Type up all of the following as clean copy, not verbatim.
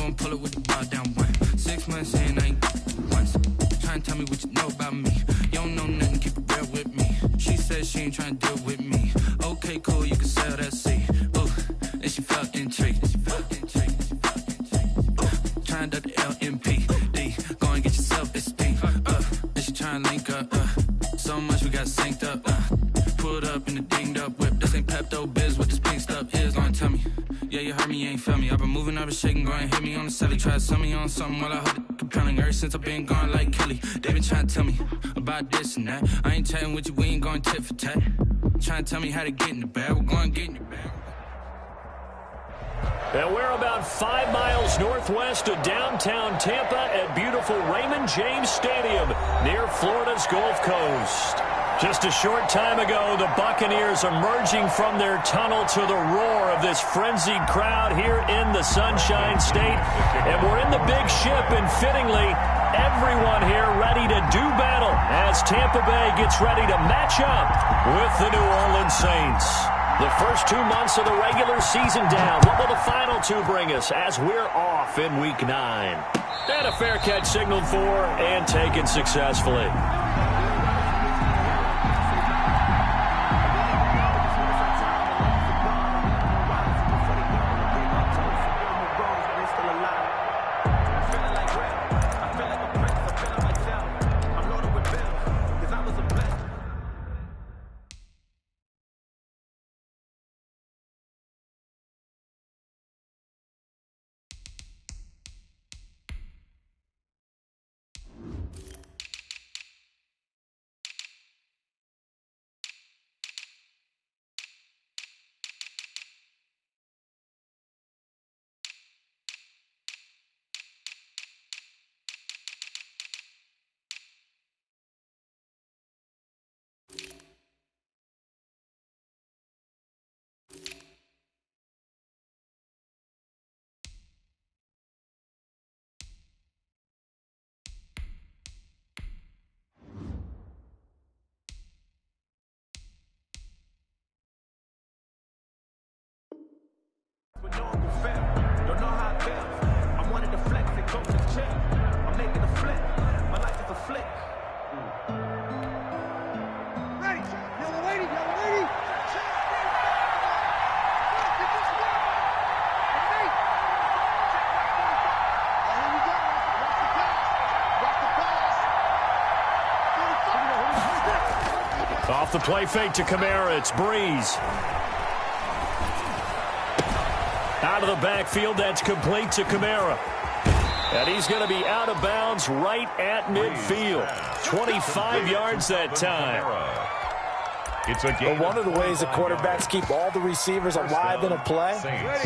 gon' pull up with the bar down one. 6 months in, I ain't once. Tryna tell me what you know about me. You don't know nothing, keep it real with me. She said she ain't tryna deal with me. Okay, cool, you can sell that seat. Ooh, and she felt intrigued. Tryna duck the LMPD. Go and get your self-esteem. And she tryna link up. So much we got synced up. Pulled up in the dinged up whip. This ain't Pepto Biz, what this pink stuff is. Gonna tell me. Yeah, you heard me, you ain't feel me. I've been moving, I've been shaking, go and hit me on the celly. Try to sell me on something while I hold it compelling. Ever since I've been gone like Kelly, they been trying to tell me about this and that. I ain't chatting with you, we ain't going tit for tat. Trying to tell me how to get in the bag, we're going to get in the bag. And we're about 5 miles northwest of downtown Tampa at beautiful Raymond James Stadium near Florida's Gulf Coast. Just a short time ago, the Buccaneers emerging from their tunnel to the roar of this frenzied crowd here in the Sunshine State. And we're in the big ship, and fittingly, everyone here ready to do battle as Tampa Bay gets ready to match up with the New Orleans Saints. The first 2 months of the regular season down. What will the final 2 bring us as we're off in Week 9? And a fair catch signaled for and taken successfully. Off the play fake to Kamara, it's Breeze. Out of the backfield, that's complete to Kamara. And he's going to be out of bounds right at midfield. 25 yards that time. Well, one of the ways the quarterbacks keep all the receivers alive in a play,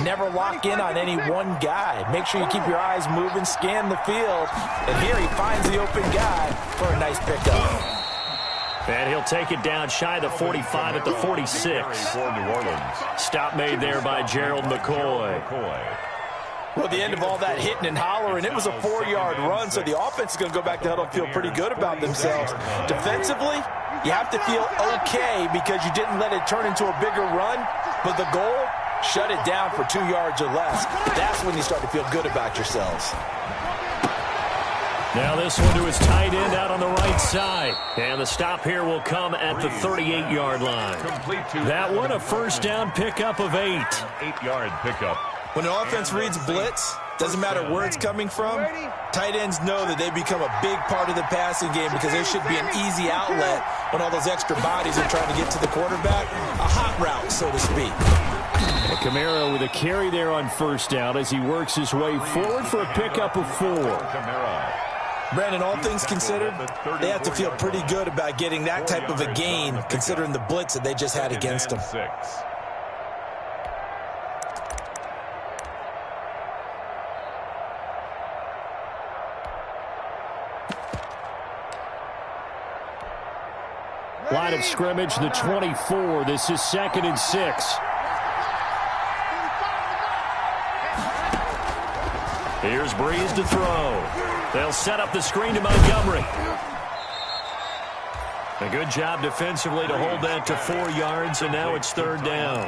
never lock in on any one guy. Make sure you keep your eyes moving, scan the field. And here he finds the open guy for a nice pickup. And he'll take it down shy of the 45 at the 46. Stop made there by Gerald McCoy. Well, at the end of all that hitting and hollering, it was a 4-yard run, so the offense is going to go back to huddle and feel pretty good about themselves. Defensively, you have to feel okay because you didn't let it turn into a bigger run, but the goal, shut it down for 2 yards or less. That's when you start to feel good about yourselves. Now this one to his tight end out on the right side. And the stop here will come at the 38-yard line. That one, a first down pickup of 8. 8-yard pickup. When an offense reads blitz, doesn't matter where it's coming from, tight ends know that they become a big part of the passing game because there should be an easy outlet when all those extra bodies are trying to get to the quarterback. A hot route, so to speak. And Kamara with a carry there on first down as he works his way forward for a pickup of 4. Brandon, all things considered, they have to feel pretty good about getting that type of a gain considering the blitz that they just had against them. Line of scrimmage, the 24. This is 2nd and 6. Here's Breeze to throw. They'll set up the screen to Montgomery. A good job defensively to hold that to 4 yards, and now it's 3rd down.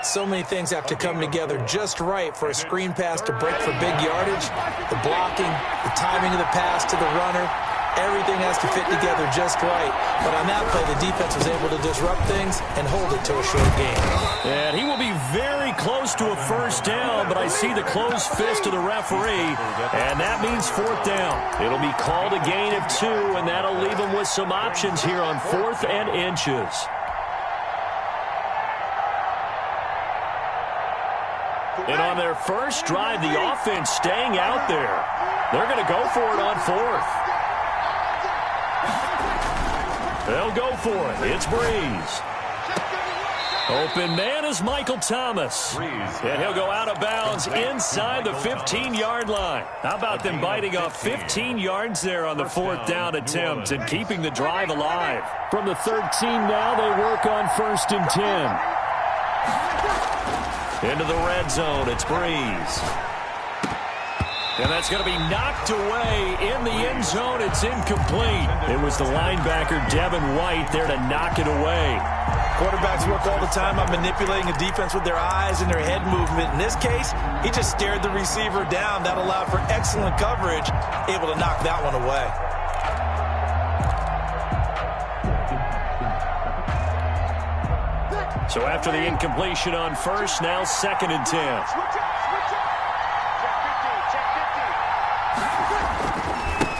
So many things have to come together just right for a screen pass to break for big yardage. The blocking, the timing of the pass to the runner, everything has to fit together just right. But on that play, the defense was able to disrupt things and hold it to a short game. And he will be very close to a 1st down, but I see the closed fist of the referee, and that means 4th down. It'll be called a gain of 2, and that'll leave him with some options here on 4th and inches. And on their first drive, the offense staying out there. They're going to go for it on 4th. They'll go for it. It's Breeze. Open man is Michael Thomas. And he'll go out of bounds inside the 15-yard line. How about them biting off 15 yards there on the 4th down attempt and keeping the drive alive? From the 13 now, they work on 1st and 10. Into the red zone, it's Breeze. And that's going to be knocked away in the end zone. It's incomplete. It was the linebacker, Devin White, there to knock it away. Quarterbacks work all the time on manipulating a defense with their eyes and their head movement. In this case, he just stared the receiver down. That allowed for excellent coverage, able to knock that one away. So after the incompletion on 1st, now 2nd and 10.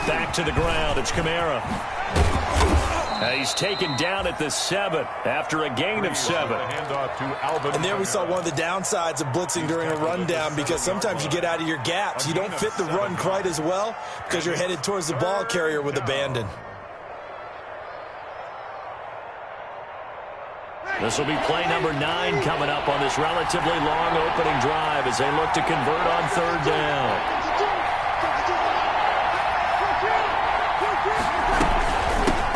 Back to the ground, it's Kamara. He's taken down at the 7 after a gain of 7. And there we saw one of the downsides of blitzing during a rundown, because sometimes you get out of your gaps. You don't fit the run quite as well because you're headed towards the ball carrier with abandon. This will be play number 9 coming up on this relatively long opening drive as they look to convert on 3rd down.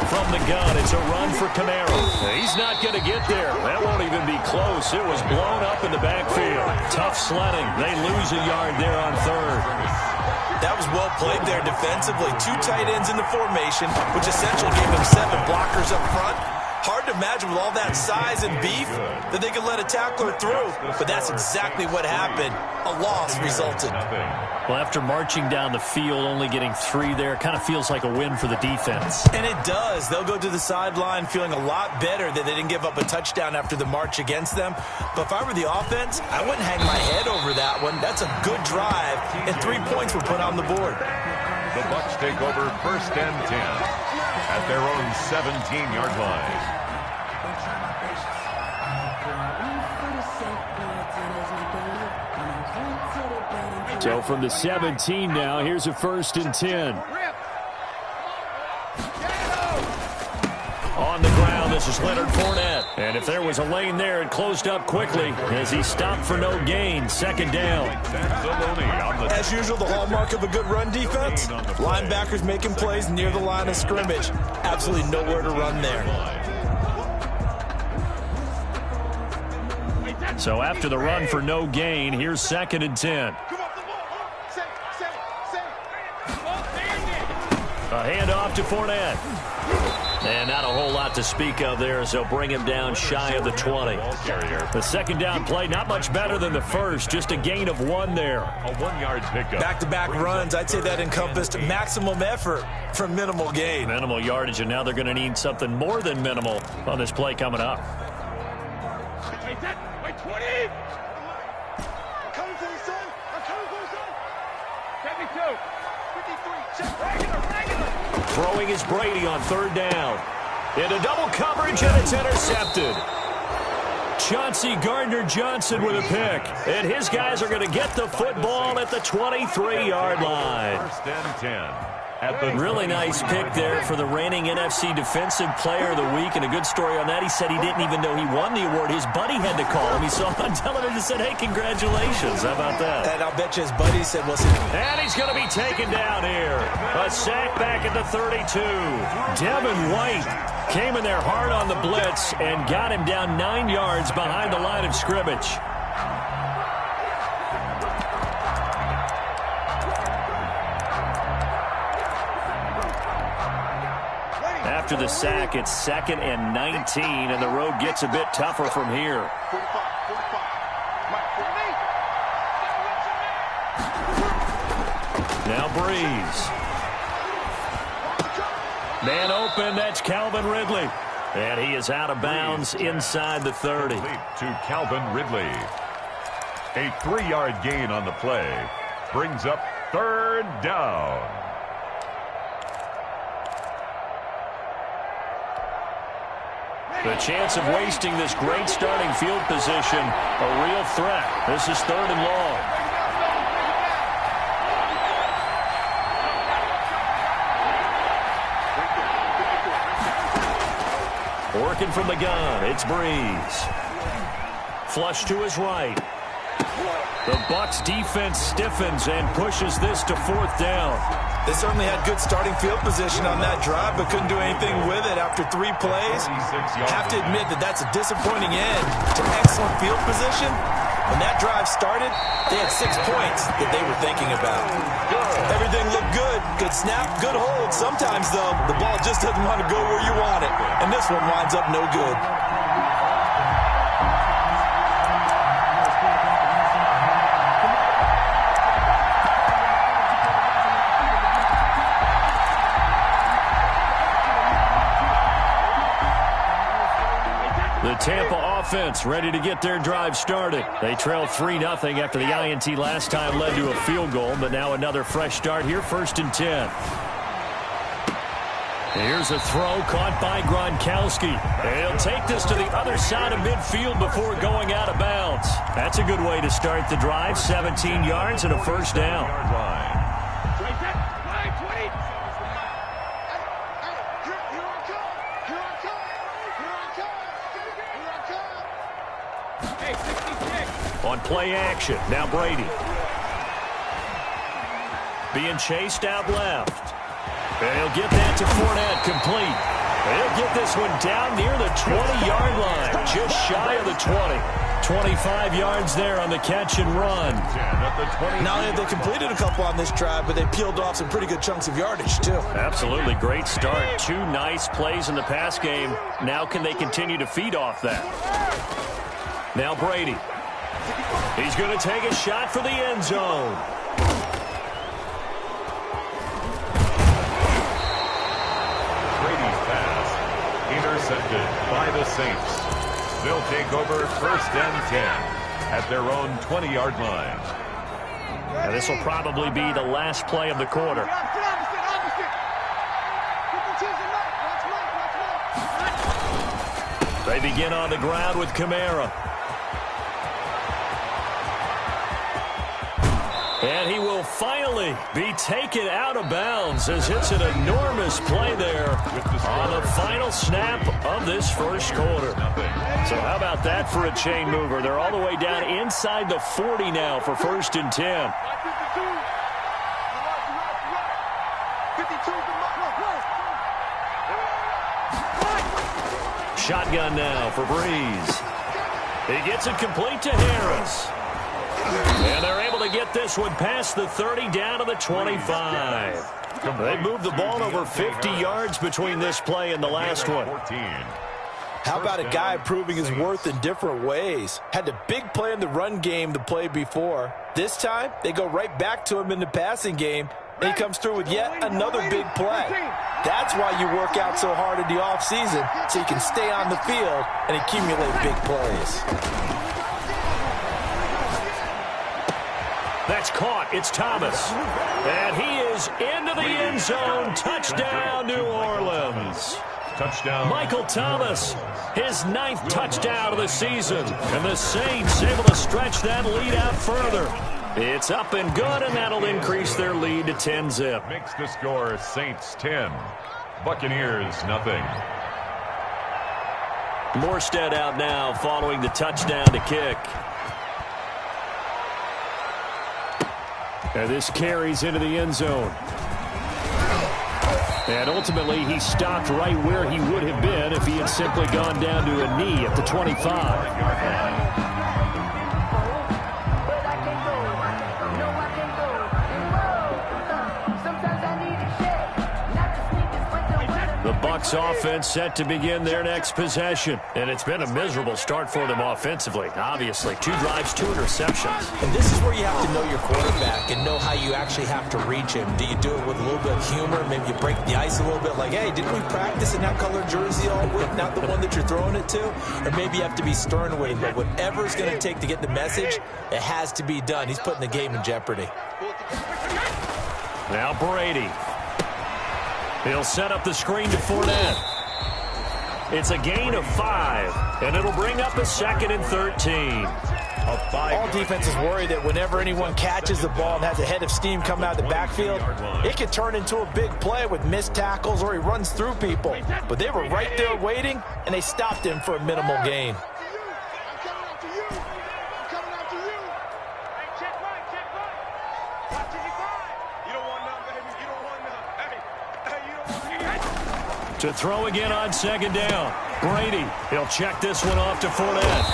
From the gun, it's a run for Kamara. He's not going to get there. That won't even be close. It was blown up in the backfield. Tough sledding. They lose a yard there on 3rd. That was well played there defensively. 2 tight ends in the formation, which essentially gave them 7 blockers up front. Hard to imagine with all that size and beef that they could let a tackler through, but that's exactly what happened. A loss resulted. Well, after marching down the field, only getting 3 there, kind of feels like a win for the defense. And it does. They'll go to the sideline feeling a lot better that they didn't give up a touchdown after the march against them. But if I were the offense, I wouldn't hang my head over that one. That's a good drive, and 3 points were put on the board. The Bucs take over 1st and 10 at their own 17-yard line. So from the 17 now, here's a 1st and 10. On the ground, this is Leonard Fournette. And if there was a lane there, it closed up quickly as he stopped for no gain. 2nd down. As usual, the hallmark of a good run defense, linebackers making plays near the line of scrimmage. Absolutely nowhere to run there. So after the run for no gain, here's 2nd and 10. A handoff to Fournette. And not a whole lot to speak of there as they'll bring him down shy of the 20. The 2nd down play, not much better than the first, just a gain of 1 there. A 1-yard pickup. Back-to-back runs, I'd say that encompassed maximum effort for minimal gain. Minimal yardage, and now they're going to need something more than minimal on this play coming up. Wait, 20! I'm coming for you, son! I'm coming for you, son! 72! 53! Check! Regular! Throwing is Brady on 3rd down. Into double coverage, and it's intercepted. Chauncey Gardner-Johnson with a pick. And his guys are going to get the football at the 23-yard line. 1st and 10. Really nice pick there for the reigning NFC Defensive Player of the Week. And a good story on that, he said he didn't even know he won the award. His buddy had to call him. He saw him on television and said, hey, congratulations. How about that? And I'll bet you his buddy said, well, see. And he's going to be taken down here. A sack back at the 32. Devin White came in there hard on the blitz and got him down 9 yards behind the line of scrimmage. after the sack. It's 2nd and 19, and the road gets a bit tougher from here. Now Breeze. Man open, that's Calvin Ridley. And he is out of bounds inside the 30. To Calvin Ridley. A 3-yard gain on the play. Brings up 3rd down. The chance of wasting this great starting field position, a real threat. This is 3rd and long. Working from the gun, it's Breeze. Flush to his right. The Bucs defense stiffens and pushes this to 4th down. They certainly had good starting field position on that drive, but couldn't do anything with it after 3 plays. Have to admit that that's a disappointing end to excellent field position. When that drive started, they had 6 points that they were thinking about. Everything looked good. Good snap, good hold. Sometimes, though, the ball just doesn't want to go where you want it. And this one winds up no good. The Tampa offense ready to get their drive started. They trailed 3-0 after the INT last time led to a field goal, but now another fresh start here, 1st and 10. Here's a throw caught by Gronkowski. He'll take this to the other side of midfield before going out of bounds. That's a good way to start the drive, 17 yards and a 1st down. On play action, now Brady. Being chased out left. And he'll get that to Fournette, complete. He'll get this one down near the 20-yard line, just shy of the 20. 25 yards there on the catch and run. Not only have they completed a couple on this drive, but they peeled off some pretty good chunks of yardage, too. Absolutely great start. 2 nice plays in the pass game. Now can they continue to feed off that? Now Brady. He's going to take a shot for the end zone. Brady's pass intercepted by the Saints. They'll take over 1st and 10 at their own 20-yard line. Now this will probably be the last play of the quarter. They begin on the ground with Kamara. And he will finally be taken out of bounds as it's an enormous play there on the final snap of this first quarter. So how about that for a chain mover? They're all the way down inside the 40 now for 1st and 10. Shotgun now for Breeze. He gets it complete to Harris. And they're able to get this one past the 30 down to the 25. They moved the ball over 50 yards between this play and the last one. How about a guy proving his worth in different ways? Had a big play in the run game the play before. This time, they go right back to him in the passing game, and he comes through with yet another big play. That's why you work out so hard in the offseason, so you can stay on the field and accumulate big plays. That's caught. It's Thomas. And he is into the end zone. Touchdown, New Orleans. Touchdown. Michael Thomas, his 9th touchdown of the season. And the Saints able to stretch that lead out further. It's up and good, and that'll increase their lead to 10-zip. Makes the score Saints 10, Buccaneers nothing. Morstead out now following the touchdown to kick. And this carries into the end zone. And ultimately, he stopped right where he would have been if he had simply gone down to a knee at the 25. The Bucs offense set to begin their next possession. And it's been a miserable start for them offensively. Obviously, 2 drives, 2 interceptions. And this is where you have to know your quarterback and know how you actually have to reach him. Do you do it with a little bit of humor? Maybe you break the ice a little bit like, hey, didn't we practice in that color jersey all week, not the one that you're throwing it to? Or maybe you have to be stern with him. But whatever it's going to take to get the message, it has to be done. He's putting the game in jeopardy. Now Brady. He'll set up the screen to Fournette. It's a gain of 5, and it'll bring up a 2nd and 13. All defenses worry that whenever anyone catches the ball and has a head of steam coming out of the backfield, it could turn into a big play with missed tackles or he runs through people. But they were right there waiting, and they stopped him for a minimal gain. To throw again on 2nd down. Brady, he'll check this one off to Fournette.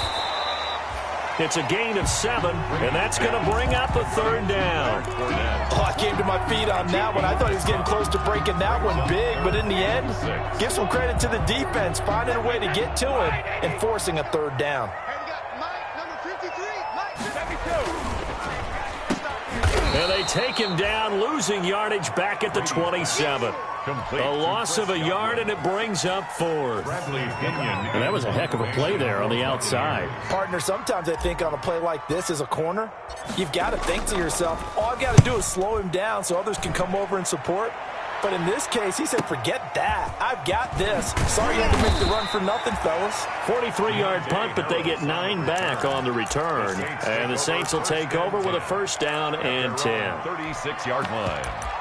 It's a gain of 7, and that's going to bring up a 3rd down. Oh, I came to my feet on that one. I thought he was getting close to breaking that one big, but in the end, give some credit to the defense, finding a way to get to him and forcing a 3rd down. And they take him down, losing yardage back at the 27. A loss of a yard, and it brings up 4th. And that was a heck of a play there on the outside. Partner, sometimes I think on a play like this as a corner, you've got to think to yourself, all I've got to do is slow him down so others can come over and support. But in this case, he said, forget that. I've got this. Sorry you had to make the run for nothing, fellas. 43-yard punt, but they get 9 back on the return. And the Saints will take over with a 1st down and 10. 36-yard line.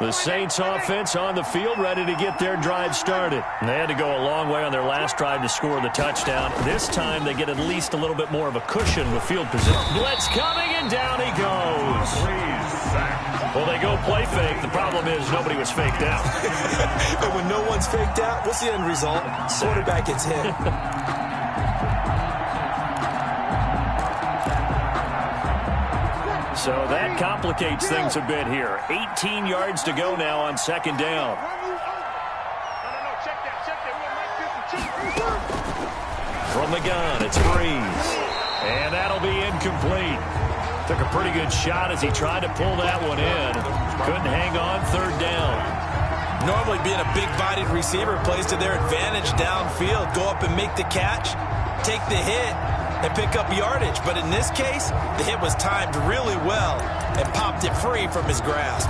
The Saints offense on the field, ready to get their drive started. And they had to go a long way on their last drive to score the touchdown. This time they get at least a little bit more of a cushion with field position. Blitz coming, and down he goes. Well, they go play fake. The problem is nobody was faked out. And when no one's faked out, what's the end result? Quarterback gets hit. So that complicates things a bit here. 18 yards to go now on 2nd down. From the gun, it's Breeze. And that'll be incomplete. Took a pretty good shot as he tried to pull that one in. Couldn't hang on 3rd down. Normally being a big-bodied receiver plays to their advantage downfield. Go up and make the catch, take the hit, and pick up yardage. But in this case, the hit was timed really well and popped it free from his grasp.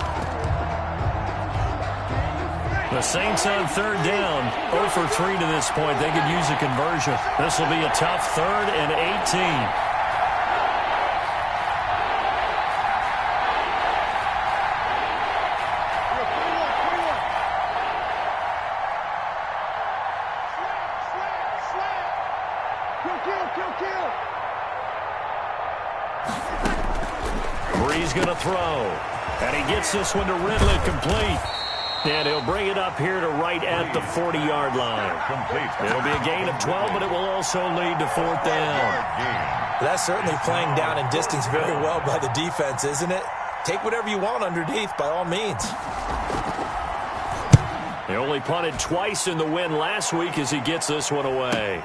The Saints on 3rd down, 0 for 3 to this point. They could use a conversion. This will be a tough 3rd and 18. Breeze going to throw. And he gets this one to Ridley, complete. And he'll bring it up here to right at the 40-yard line. It'll be a gain of 12, but it will also lead to 4th down. That's certainly playing down in distance very well by the defense, isn't it? Take whatever you want underneath, by all means. He only punted twice in the win last week as he gets this one away.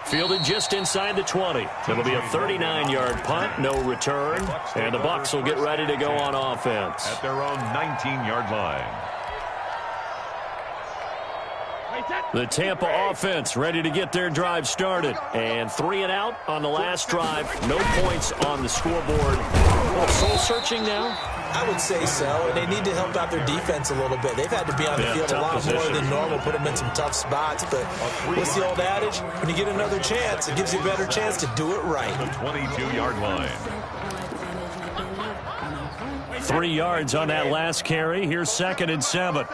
Fielded just inside the 20. It'll be a 39-yard punt, no return. And the Bucs will get ready to go on offense. At their own 19-yard line. The Tampa offense ready to get their drive started. And 3 and out on the last drive. No points on the scoreboard. Well, soul searching now? I would say so, and they need to help out their defense a little bit. They've had to be on the field a lot more than normal, put them in some tough spots. But what's the old adage? When you get another chance, it gives you a better chance to do it right. The 22-yard line. 3 yards on that last carry. Here's 2nd and 7.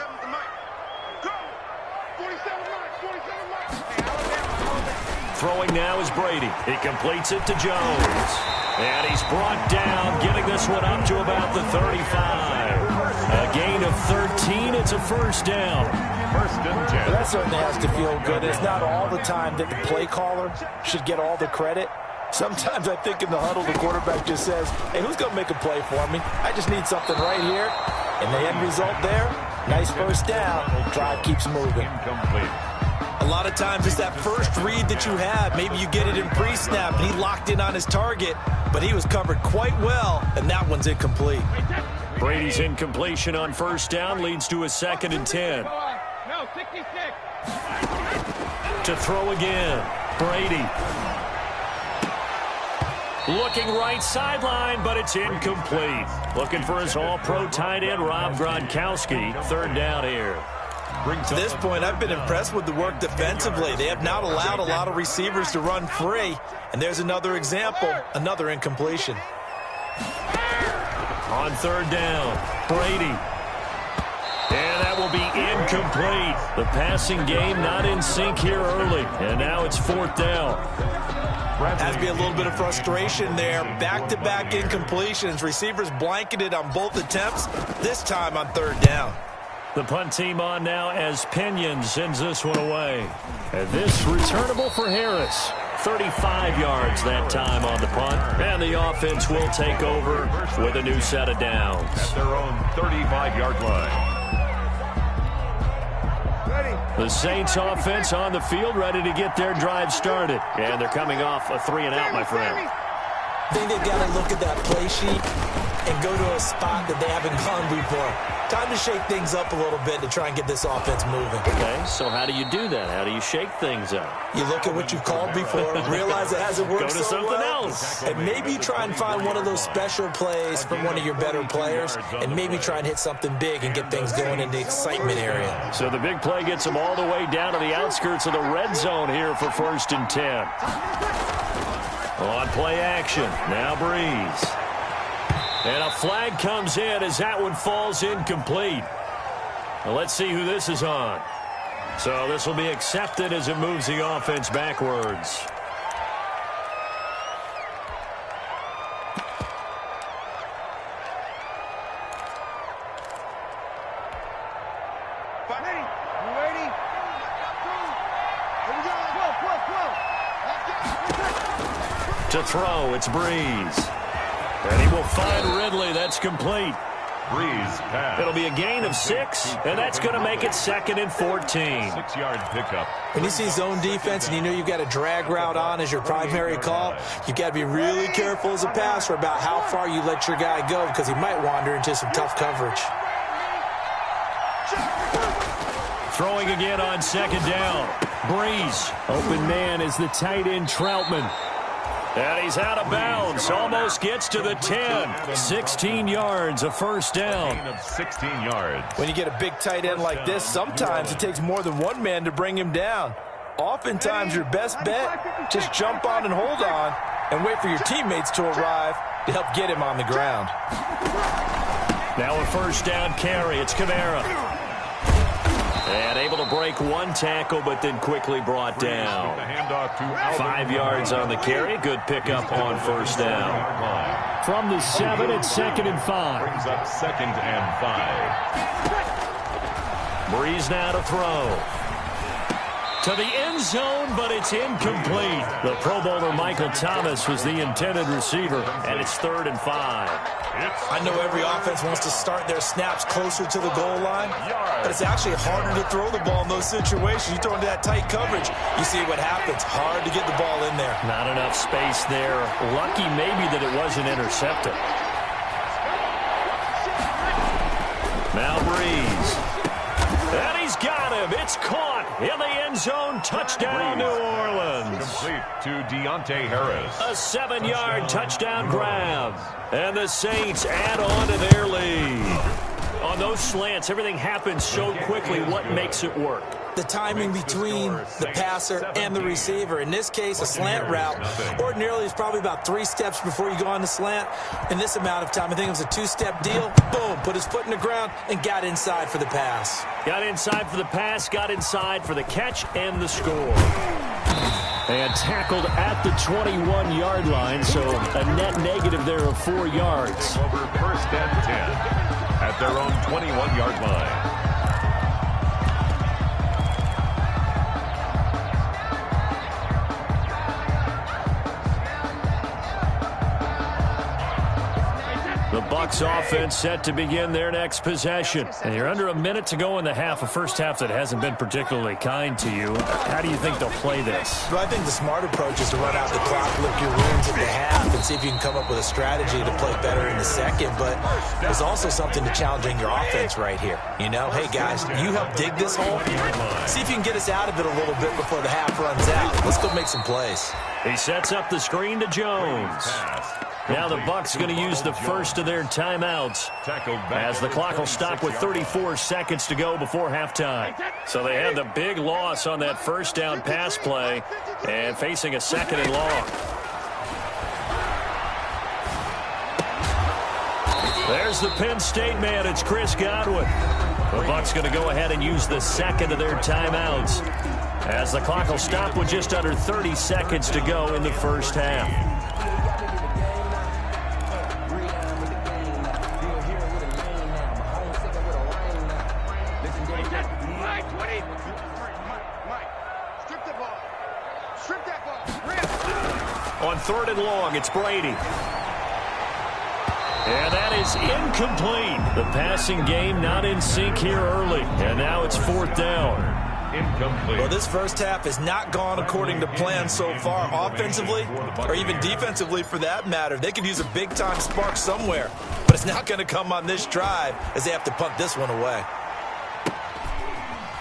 Throwing now is Brady. He completes it to Jones. And he's brought down, getting this one up to about the 35. A gain of 13. It's a first down. First and 10. Well, that certainly has to feel good. It's not all the time that the play caller should get all the credit. Sometimes I think in the huddle, the quarterback just says, hey, who's going to make a play for me? I just need something right here. And the end result there, nice first down. Drive keeps moving. Incomplete. A lot of times it's that first read that you have. Maybe you get it in pre-snap, and he locked in on his target, but he was covered quite well, and that one's incomplete. Brady's incompletion on first down leads to a 2nd and 10. No, 66. To throw again, Brady. Looking right sideline, but it's incomplete. Looking for his all-pro tight end, Rob Gronkowski. 3rd down here. To this point, I've been impressed with the work defensively. They have not allowed a lot of receivers to run free. And there's another example, another incompletion. On 3rd down, Brady. And that will be incomplete. The passing game not in sync here early. And now it's 4th down. Has to be a little bit of frustration there. Back-to-back incompletions. Receivers blanketed on both attempts, this time on 3rd down. The punt team on now as Pinion sends this one away. And this returnable for Harris. 35 yards that time on the punt. And the offense will take over with a new set of downs. At their own 35-yard line. The Saints offense on the field ready to get their drive started. And they're coming off a 3-and-out, my friend. I think they've got to look at that play sheet and go to a spot that they haven't gone before. Time to shake things up a little bit to try and get this offense moving. Okay, so how do you do that? How do you shake things up? You look at what you've called before, realize it hasn't worked Go to so something well, else. and maybe you try and find one of those special plays from one of your better players, and maybe try and hit something big and get things going in the excitement area. So the big play gets them all the way down to the outskirts of the red zone here for 1st and 10. On play action, now Breeze. And a flag comes in as that one falls incomplete. Now let's see who this is on. So this will be accepted as it moves the offense backwards. To throw, it's Breeze. And he will find Ridley. That's complete. Breeze pass. It'll be a gain of 6, and that's going to make it 2nd and 14. 6-yard pickup. When you see zone defense and you know you've got a drag route on as your primary call, you've got to be really careful as a passer about how far you let your guy go because he might wander into some tough coverage. Throwing again on 2nd down. Breeze. Open man is the tight end Troutman. And he's out of bounds. Almost gets to the 10. 16 yards, a first down. Gain of 16 yards. When you get a big tight end like this, sometimes it takes more than one man to bring him down. Oftentimes, your best bet, just jump on and hold on and wait for your teammates to arrive to help get him on the ground. Now a first down carry. It's Kamara. And able to break one tackle, but then quickly brought down. 5 yards on the carry. Good pickup on first down. From the 7, it's 2nd and 5. Brings up 2nd and 5. Breeze now to throw. To the end zone, but it's incomplete. The Pro Bowler Michael Thomas was the intended receiver, and it's 3rd and 5. I know every offense wants to start their snaps closer to the goal line, but it's actually harder to throw the ball in those situations. You throw into that tight coverage, you see what happens. Hard to get the ball in there. Not enough space there. Lucky maybe that it wasn't intercepted. Now Breeze. And he's got him. It's caught in the end zone. Touchdown, New Orleans. Complete to Deontay Harris. A 7-yard touchdown grab. And the Saints add on to their lead. On those slants, everything happens so quickly. What makes it work? The timing between the passer and the receiver. In this case, a slant route ordinarily is probably about 3 steps before you go on the slant. In this amount of time, I think it was a 2-step deal. Boom, put his foot in the ground and got inside for the pass. Got inside for the pass, got inside for the catch and the score. And tackled at the 21-yard line, so a net negative there of 4 yards. Over 1st and 10. at their own 21-yard line. The Bucs offense set to begin their next possession. And you're under a minute to go in the half, a first half that hasn't been particularly kind to you. How do you think they'll play this? Well, I think the smart approach is to run out the clock, lick your wounds at the half, and see if you can come up with a strategy to play better in the second. But there's also something to challenging your offense right here. You know, hey, guys, you help dig this hole. See if you can get us out of it a little bit before the half runs out. Let's go make some plays. He sets up the screen to Jones. Now the Bucs going to use the first of their timeouts as the clock will stop with 34 seconds to go before halftime. So they had the big loss on that first down pass play and facing a second and long. There's the Penn State man. It's Chris Godwin. The Bucs going to go ahead and use the second of their timeouts as the clock will stop with just under 30 seconds to go in the first half. On third and long, it's Brady. And that is incomplete. The passing game not in sync here early. And now it's fourth down. Incomplete. Well, this first half has not gone according to plan so far, offensively or even defensively for that matter. They could use a big-time spark somewhere, but it's not going to come on this drive as they have to punt this one away.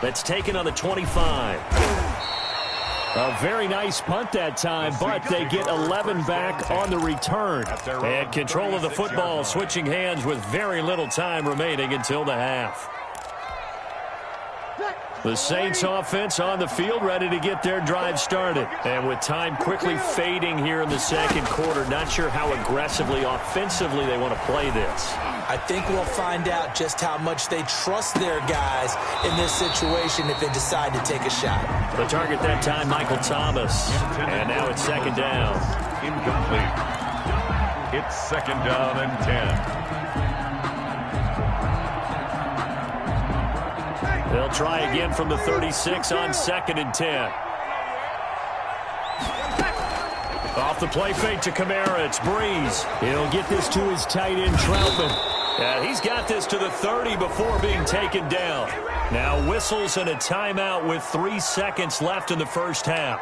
That's taken on the 25. A very nice punt that time, but they get 11 back on the return. And control of the football, switching hands with very little time remaining until the half. The Saints offense on the field, ready to get their drive started. And with time quickly fading here in the second quarter, not sure how aggressively, offensively they want to play this. I think we'll find out just how much they trust their guys in this situation if they decide to take a shot. The target that time, Michael Thomas. And now it's second down. Incomplete. It's second down and 10. They'll try again from the 36 on second and 10. Off the play fake to Kamara, it's Breeze. He'll get this to his tight end, Troutman. And he's got this to the 30 before being taken down. Now whistles and a timeout with 3 seconds left in the first half.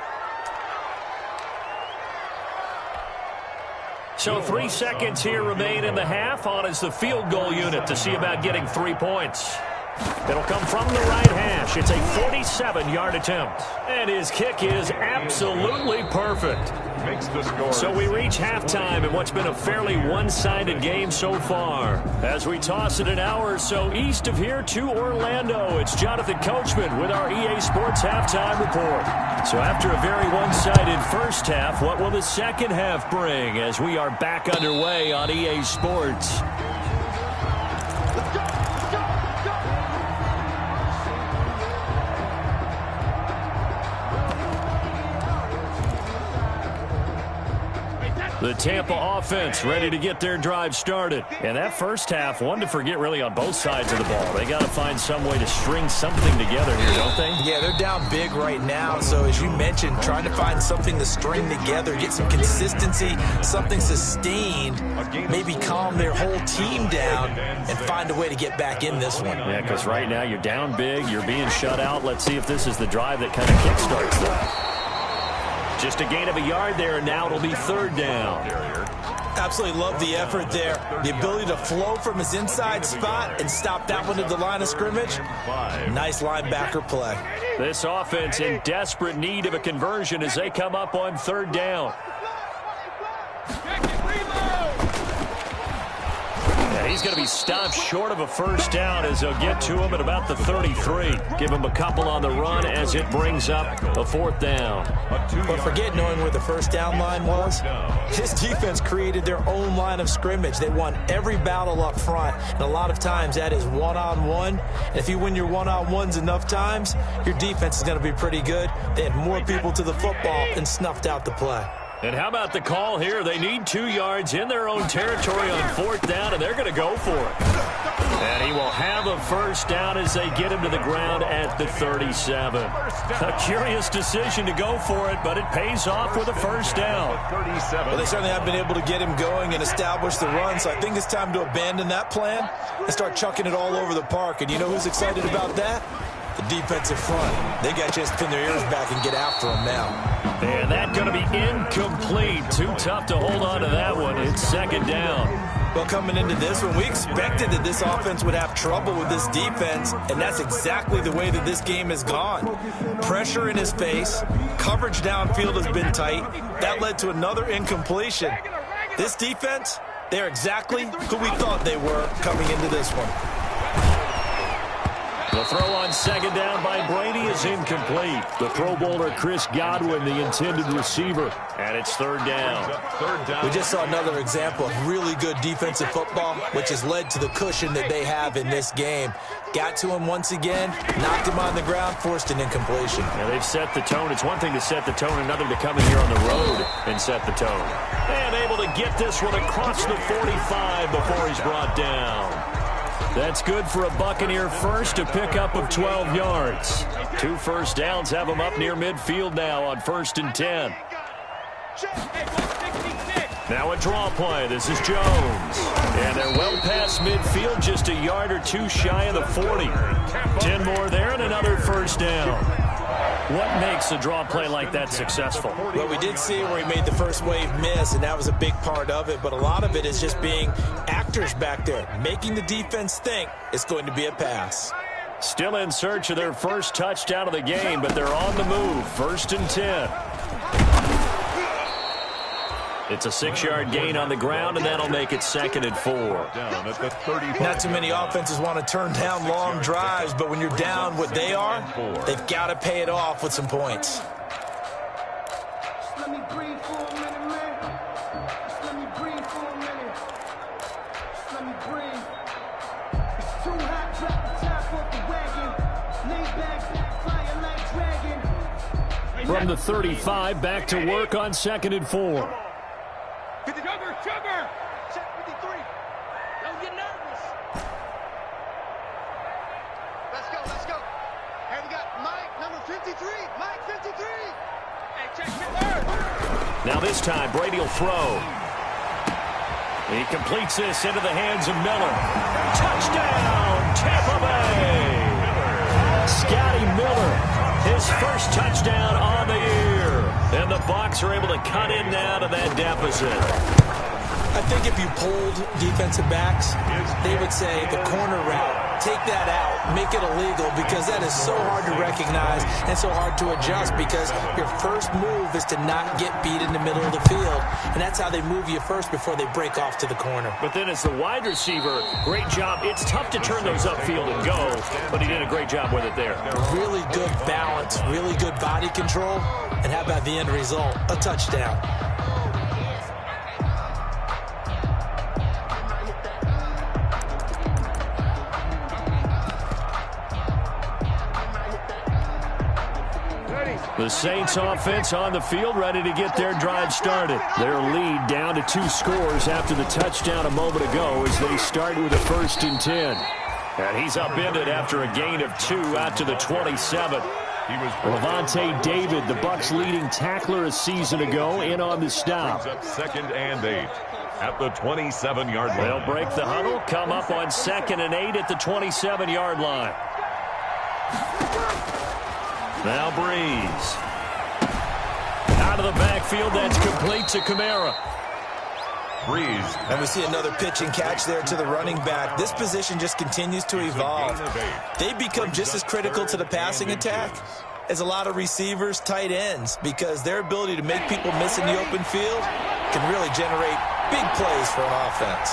So 3 seconds here remain in the half. On is the field goal unit to see about getting 3 points. It'll come from the right hash. It's a 47-yard attempt. And his kick is absolutely perfect. Makes the score. So we reach halftime in what's been a fairly one-sided game so far. As we toss it an hour or so east of here to Orlando, it's Jonathan Coachman with our EA Sports Halftime Report. So after a very one-sided first half, what will the second half bring as we are back underway on EA Sports? The Tampa offense ready to get their drive started. And that first half, one to forget really on both sides of the ball. They got to find some way to string something together here, don't they? Yeah, they're down big right now. So as you mentioned, trying to find something to string together, get some consistency, something sustained, maybe calm their whole team down and find a way to get back in this one. Yeah, because right now you're down big, you're being shut out. Let's see if this is the drive that kind of kickstarts them. Just a gain of a yard there, and now it'll be third down. Absolutely love the effort there. The ability to flow from his inside spot and stop that one at the line of scrimmage. Nice linebacker play. This offense in desperate need of a conversion as they come up on third down. He's going to be stopped short of a first down as they'll get to him at about the 33. Give him a couple on the run as it brings up a fourth down. But forget knowing where the first down line was. His defense created their own line of scrimmage. They won every battle up front, and a lot of times that is one-on-one. And if you win your one-on-ones enough times, your defense is going to be pretty good. They had more people to the football and snuffed out the play. And how about the call here? They need 2 yards in their own territory on fourth down, and they're going to go for it. And he will have a first down as they get him to the ground at the 37. A curious decision to go for it, but it pays off with a first down. Well, they certainly have been able to get him going and establish the run, so I think it's time to abandon that plan and start chucking it all over the park. And you know who's excited about that? The defensive front. They got a chance to pin their ears back and get after him now. And that's going to be incomplete. Too tough to hold on to that one. It's second down. Well, coming into this one, we expected that this offense would have trouble with this defense, and that's exactly the way that this game has gone. Pressure in his face, coverage downfield has been tight. That led to another incompletion. This defense, they're exactly who we thought they were coming into this one. The throw on second down by Brady is incomplete. The Pro Bowler Chris Godwin, the intended receiver, and it's third down. We just saw another example of really good defensive football, which has led to the cushion that they have in this game. Got to him once again, knocked him on the ground, forced an incompletion. Yeah, they've set the tone. It's one thing to set the tone, another to come in here on the road and set the tone. And able to get this one across the 45 before he's brought down. That's good for a Buccaneer first, a pickup of 12 yards. 2 first downs have them up near midfield now on 1st and 10. Now a draw play. This is Jones. And they're well past midfield, just a yard or two shy of the 40. 10 more there and another first down. What makes a draw play like that successful? Well, we did see where he made the first wave miss, and that was a big part of it. But a lot of it is just being actors back there, making the defense think it's going to be a pass. Still in search of their first touchdown of the game, but they're on the move. 1st and 10. It's a 6-yard gain on the ground, and that'll make it 2nd and 4. Not too many offenses want to turn down long drives, but when you're down what they are, they've got to pay it off with some points. Let me breathe for a minute, man. Just let me breathe for a minute. Just let me breathe. It's too hot, drop the top off the wagon. Lay back, flying like dragon. From the 35, back to work on 2nd and 4. Sugar! Check 53. Don't get nervous. Let's go. Hey, we got Mike, number 53. Mike, 53. Hey, check Miller. Now this time, Brady will throw. He completes this into the hands of Miller. Touchdown, Tampa Bay! Scotty Miller, his first touchdown on the year. And the Bucs are able to cut in now to that deficit. I think if you polled defensive backs, they would say the corner route, take that out, make it illegal, because that is so hard to recognize and so hard to adjust, because your first move is to not get beat in the middle of the field, and that's how they move you first before they break off to the corner. But then as the wide receiver, great job. It's tough to turn those upfield and go, but he did a great job with it there. Really good balance, really good body control, and how about the end result? A touchdown. The Saints offense on the field, ready to get their drive started. Their lead down to 2 scores after the touchdown a moment ago as they start with a 1st and 10. And he's upended after a gain of 2 out to the 27. Levante David, the Bucs' leading tackler a season ago, in on the stop. 2nd and 8 at the 27-yard line. They'll break the huddle, come up on 2nd and 8 at the 27-yard line. Now Breeze. Out of the backfield, that's complete to Kamara. Breeze. And we see another pitch and catch there to the running back. This position just continues to evolve. They become just as critical to the passing attack as a lot of receivers, tight ends, because their ability to make people miss in the open field can really generate big plays for an offense.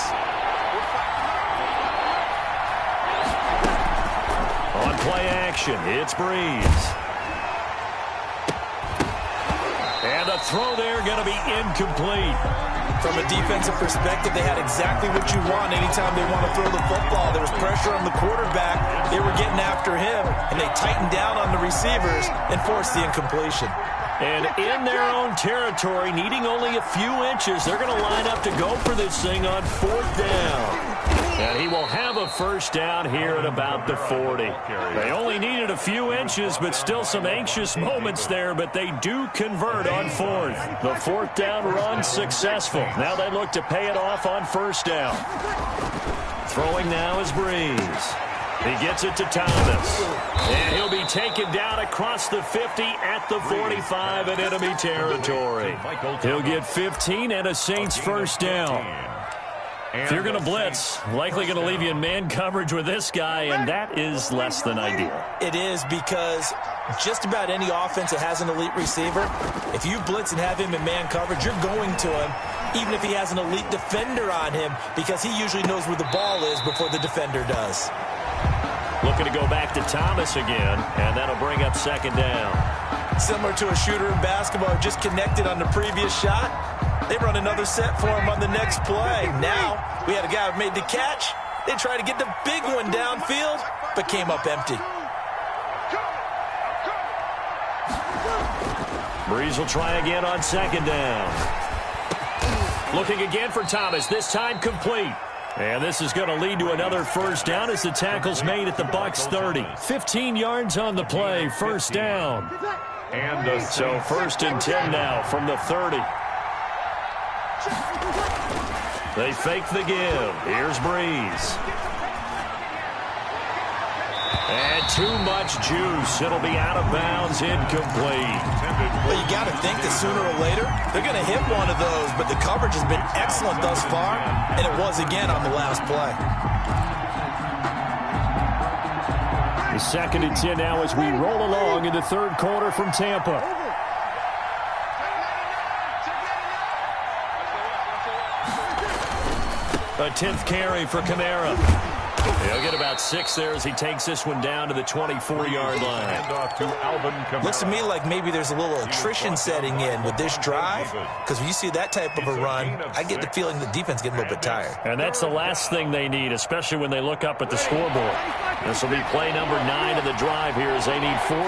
On play action, it's Breeze. And the throw there going to be incomplete. From a defensive perspective, they had exactly what you want anytime they want to throw the football. There was pressure on the quarterback. They were getting after him, and they tightened down on the receivers and forced the incompletion. And in their own territory, needing only a few inches, they're going to line up to go for this thing on 4th down. And he will have a first down here at about the 40. They only needed a few inches, but still some anxious moments there, but they do convert on 4th. The 4th down run successful. Now they look to pay it off on 1st down. Throwing now is Breeze. He gets it to Thomas. And he'll be taken down across the 50 at the 45 in enemy territory. He'll get 15 and a Saints first down. If you're going to blitz, likely going to leave you in man coverage with this guy, and that is less than ideal. It is, because just about any offense that has an elite receiver, if you blitz and have him in man coverage, you're going to him, even if he has an elite defender on him, because he usually knows where the ball is before the defender does. Looking to go back to Thomas again, and that'll bring up 2nd down. Similar to a shooter in basketball who just connected on the previous shot. They run another set for him on the next play. Now, we had a guy who made the catch. They tried to get the big one downfield, but came up empty. Breeze will try again on 2nd down. Looking again for Thomas, this time complete. And this is going to lead to another first down as the tackle's made at the Bucs 30. 15 yards on the play, first down. And so 1st and 10 now from the 30. They fake the give. Here's Breeze. And too much juice. It'll be out of bounds, incomplete. Well, you got to think that sooner or later they're going to hit one of those, but the coverage has been excellent thus far, and it was again on the last play. The 2nd and 10 now as we roll along in the 3rd quarter from Tampa. A 10th carry for Kamara. He'll get about 6 there as he takes this one down to the 24-yard line. Looks to me like maybe there's a little attrition setting in with this drive, because when you see that type of a run, I get the feeling the defense getting a little bit tired. And that's the last thing they need, especially when they look up at the scoreboard. This will be play number 9 of the drive here as they need 4.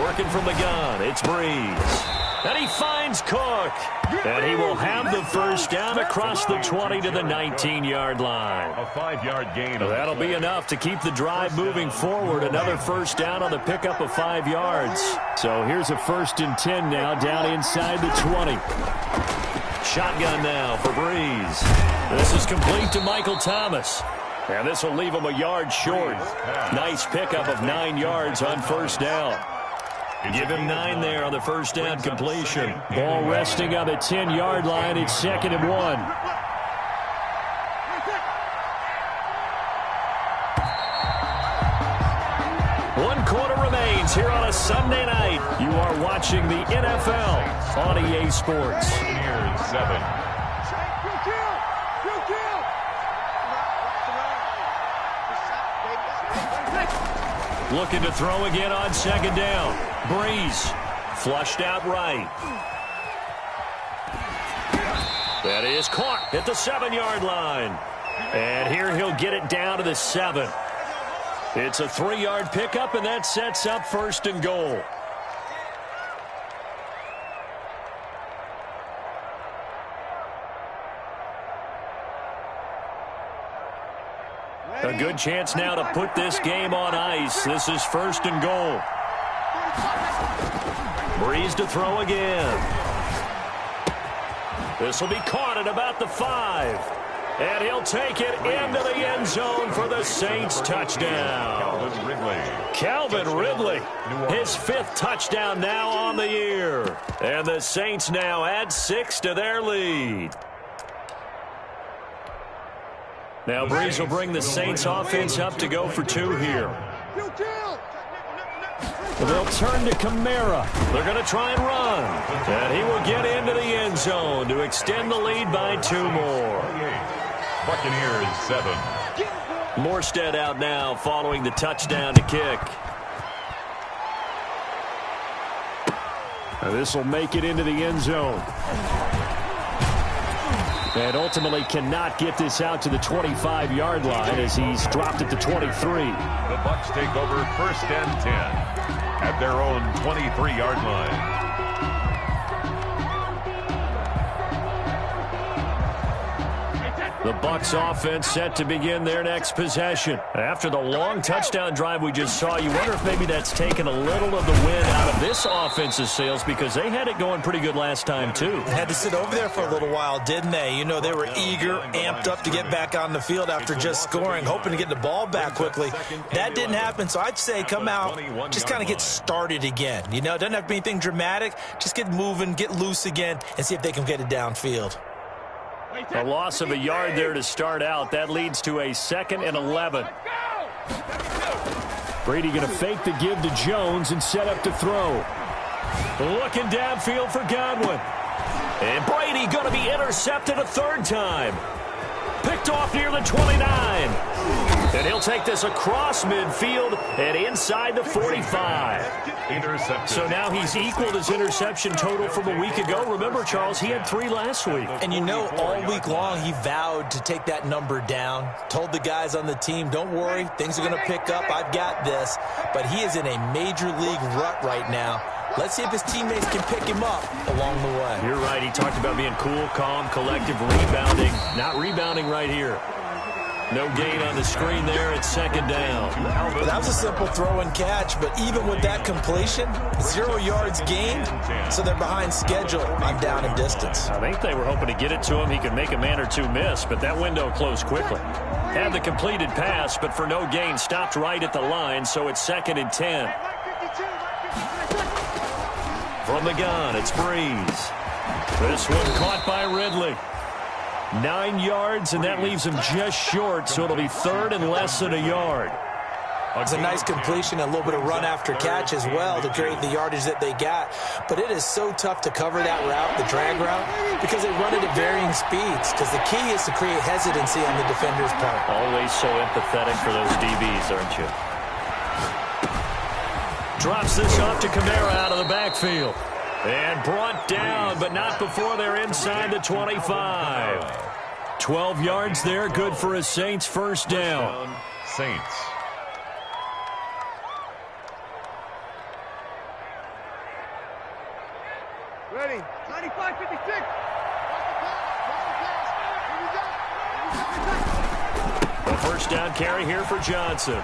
Working from the gun, it's Breeze. And he finds Cook. And he will have the first down across the 20 to the 19-yard line. A 5-yard gain. That'll be enough to keep the drive moving forward. Another first down on the pickup of 5 yards. So here's a 1st and 10 now down inside the 20. Shotgun now for Breeze. This is complete to Michael Thomas. And this will leave him a yard short. Nice pickup of 9 yards on first down. Give him 9 there on the first down completion. Ball resting on the 10-yard line. It's 2nd and 1. One quarter remains here on a Sunday night. You are watching the NFL on EA Sports. Here's 7. Looking to throw again on 2nd down. Breeze flushed out right. That is caught at the 7-yard line. And here he'll get it down to the 7. It's a 3-yard pickup, and that sets up 1st and goal. A good chance now to put this game on ice. This is 1st and goal. Breeze to throw again. This will be caught at about the 5. And he'll take it into the end zone for the Saints touchdown. Calvin Ridley, his 5th touchdown now on the year. And the Saints now add 6 to their lead. Now Breeze will bring the Saints offense up to go for 2 here. They'll turn to Kamara. They're going to try and run. And he will get into the end zone to extend the lead by 2 more. Buccaneers 7. Morstead out now following the touchdown to kick. Now this will make it into the end zone. And ultimately cannot get this out to the 25-yard line as he's dropped at the 23. The Bucs take over 1st and 10. at their own 23-yard line. The Bucs offense set to begin their next possession. After the long touchdown drive we just saw, you wonder if maybe that's taken a little of the wind out of this offense's sails, because they had it going pretty good last time, too. Had to sit over there for a little while, didn't they? You know, they were eager, amped up to get back on the field after just scoring, hoping to get the ball back quickly. That didn't happen, so I'd say come out, just kind of get started again. You know, it doesn't have to be anything dramatic. Just get moving, get loose again, and see if they can get it downfield. A loss of a yard there to start out. That leads to a 2nd and 11. Brady going to fake the give to Jones and set up to throw. Looking downfield for Godwin. And Brady going to be intercepted a 3rd time. Picked off near the 29. And he'll take this across midfield and inside the 45. Intercepted. So now he's equaled his interception total from a week ago. Remember, Charles, he had 3 last week. And you know, all week long he vowed to take that number down. Told the guys on the team, don't worry, things are going to pick up. I've got this. But he is in a major league rut right now. Let's see if his teammates can pick him up along the way. You're right. He talked about being cool, calm, collective, rebounding. Not rebounding right here. No gain on the screen there. It's 2nd down. Well, that was a simple throw and catch, but even with that completion, 0 yards gained, so they're behind schedule on down and distance. I think they were hoping to get it to him. He could make a man or two miss, but that window closed quickly. Had the completed pass, but for no gain, stopped right at the line, so it's 2nd and 10. From the gun, it's Breeze. This one caught by Ridley. 9 yards, and that leaves him just short, so it'll be 3rd and less than a yard. It's a nice completion, a little bit of run after catch as well to create the yardage that they got. But it is so tough to cover that route, the drag route, because they run it at varying speeds. Because the key is to create hesitancy on the defender's part. Always so empathetic for those DBs, aren't you? Drops this off to Kamara out of the backfield. And brought down, but not before they're inside the 25. 12 yards there, good for a Saints 1st down. Saints. Ready. 95-56. A 1st down carry here for Johnson.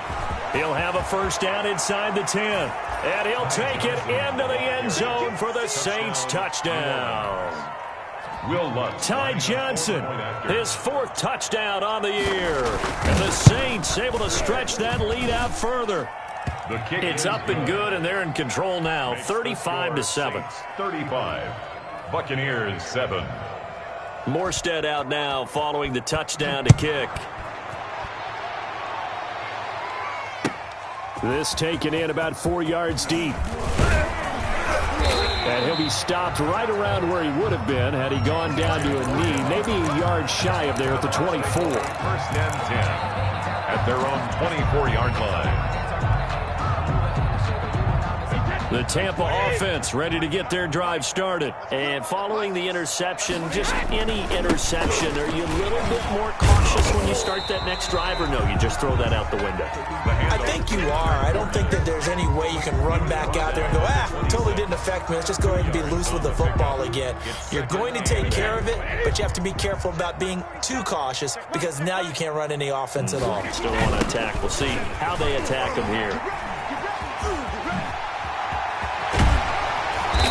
He'll have a 1st down inside the 10. And he'll take it into the end zone for the Saints touchdown. Ty Johnson, his 4th touchdown on the year. And the Saints able to stretch that lead out further. It's up and good, and they're in control now, 35-7. 35. Buccaneers 7. Morstead out now following the touchdown to kick. This taken in about 4 yards deep. And he'll be stopped right around where he would have been had he gone down to a knee, maybe a yard shy of there at the 24. 1st and 10 at their own 24-yard line. The Tampa offense ready to get their drive started. And following the interception, just any interception, are you a little bit more cautious when you start that next drive, or no, you just throw that out the window? I think you are. I don't think that there's any way you can run back out there and go, totally didn't affect me. Let's just go ahead and be loose with the football again. You're going to take care of it, but you have to be careful about being too cautious, because now you can't run any offense at all. Still want to attack. We'll see how they attack them here.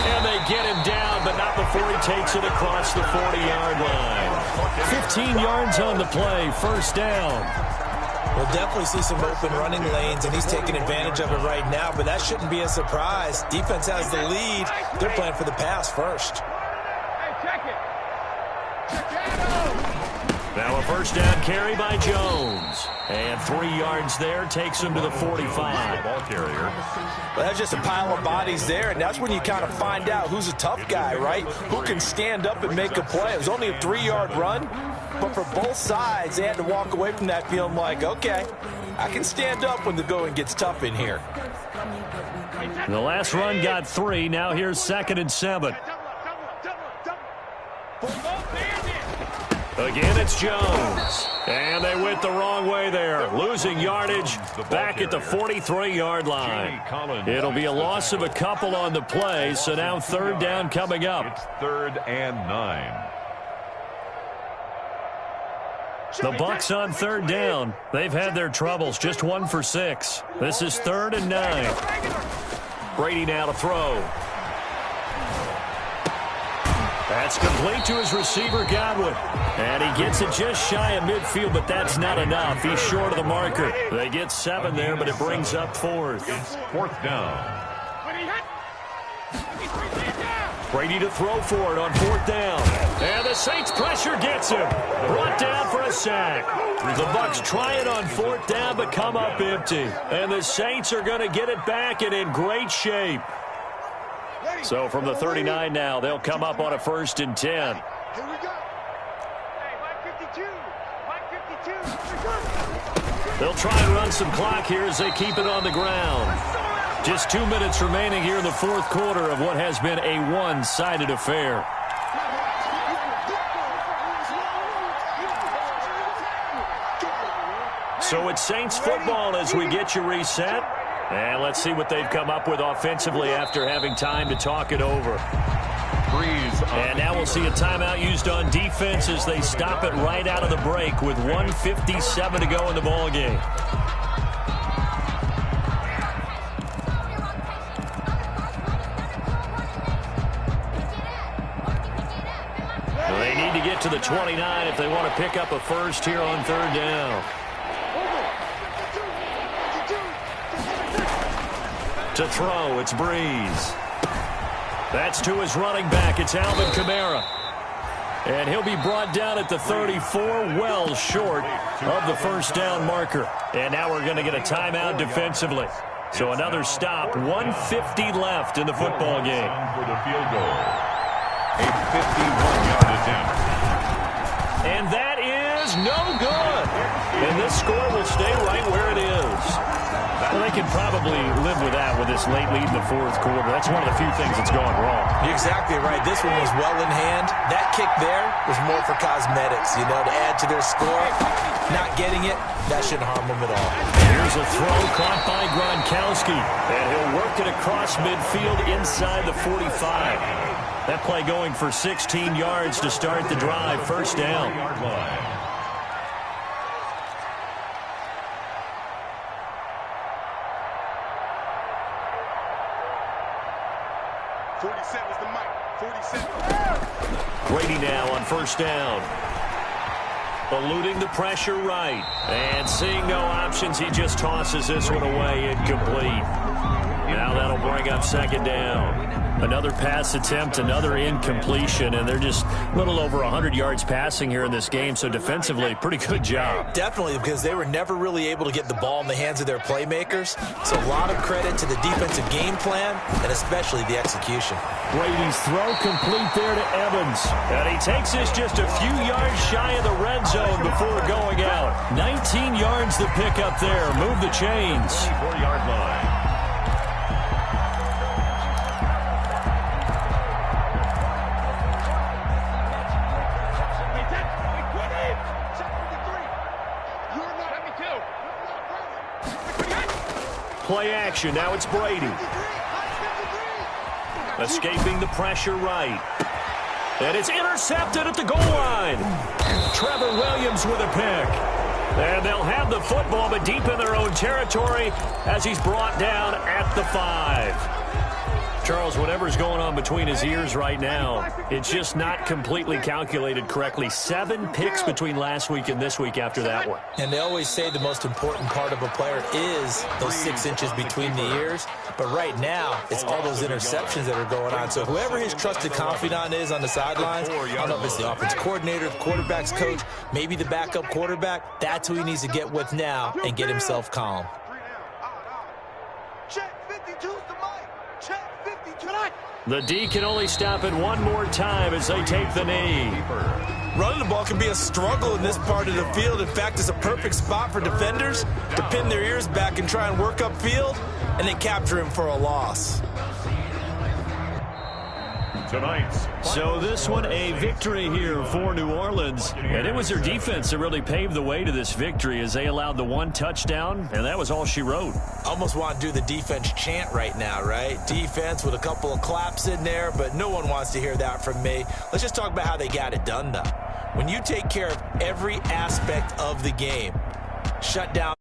And they get him down, but not before he takes it across the 40-yard line. 15 yards on the play, 1st down. We'll definitely see some open running lanes, and he's taking advantage of it right now, but that shouldn't be a surprise. Defense has the lead. They're playing for the pass first. Hey, check it. Now a 1st down carry by Jones. And 3 yards there takes him to the 45. Ball carrier. Well, that's just a pile of bodies there, and that's when you kind of find out who's a tough guy, right? Who can stand up and make a play. It was only a 3-yard run, but for both sides, they had to walk away from that feeling like, okay, I can stand up when the going gets tough in here. The last run got 3. Now here's 2nd and 7. Again, it's Jones. And they went the wrong way there. Losing yardage back at the 43-yard line. It'll be a loss of a couple on the play, so now third down coming up. It's 3rd and 9. The Bucs on third down. They've had their troubles, just 1 for 6. This is 3rd and 9. Brady now to throw. That's complete to his receiver, Godwin. And he gets it just shy of midfield, but that's not enough. He's short of the marker. They get 7 there, but it brings up 4th. It's 4th down. Brady to throw for it on 4th down. And the Saints pressure gets him. Brought down for a sack. The Bucs try it on 4th down, but come up empty. And the Saints are going to get it back and in great shape. So from the 39 now, they'll come up on a 1st and 10. Here we go. Hey, 5:52. They'll try and run some clock here as they keep it on the ground. Just 2 minutes remaining here in the 4th quarter of what has been a one-sided affair. So it's Saints football as we get you reset. And let's see what they've come up with offensively after having time to talk it over. And now we'll see a timeout used on defense as they stop it right out of the break with 1:57 to go in the ballgame. They need to get to the 29 if they want to pick up a first here on 3rd down. To throw, it's Breeze. That's to his running back. It's Alvin Kamara. And he'll be brought down at the 34, well short of the 1st down marker. And now we're going to get a timeout defensively. So another stop, 1:50 left in the football game. For the field goal. A 51-yard attempt. And that is no good. And this score will stay right where it is. Well, they can probably live with that with this late lead in the 4th quarter. That's one of the few things that's gone wrong. You're exactly right. This one was well in hand. That kick there was more for cosmetics, to add to their score. Not getting it, that shouldn't harm them at all. Here's a throw caught by Gronkowski. And he'll work it across midfield inside the 45. That play going for 16 yards to start the drive. 1st down. 47's the mic. 47. Brady now on 1st down. Eluding the pressure right. And seeing no options, he just tosses this one away incomplete. Now that'll bring up 2nd down. Another pass attempt, another incompletion, and they're just a little over 100 yards passing here in this game, so defensively, pretty good job. Definitely, because they were never really able to get the ball in the hands of their playmakers. So a lot of credit to the defensive game plan, and especially the execution. Brady's throw complete there to Evans. And he takes this just a few yards shy of the red zone before going out. 19 yards to pick up there. Move the chains. 24-yard line. Play action. Now it's Brady. Escaping the pressure right. And it's intercepted at the goal line. Trevor Williams with a pick. And they'll have the football, but deep in their own territory as he's brought down at the 5. Charles, whatever's going on between his ears right now, it's just not completely calculated correctly. 7 picks between last week and this week after that one. And they always say the most important part of a player is those 6 inches between the ears. But right now, it's all those interceptions that are going on. So whoever his trusted confidant is on the sidelines, I don't know if it's the offensive coordinator, the quarterback's coach, maybe the backup quarterback, that's who he needs to get with now and get himself calm. Check 52's the mic. Check 52. The D can only stop it one more time as they take the knee. Running the ball can be a struggle in this part of the field. In fact, it's a perfect spot for defenders to pin their ears back and try and work upfield, and then capture him for a loss. tonight's. So this one a victory here for New Orleans. And it was their defense that really paved the way to this victory as they allowed the one touchdown, and that was all she wrote. Almost want to do the defense chant right now, right? Defense with a couple of claps in there, but no one wants to hear that from me. Let's just talk about how they got it done, though. When you take care of every aspect of the game, shut down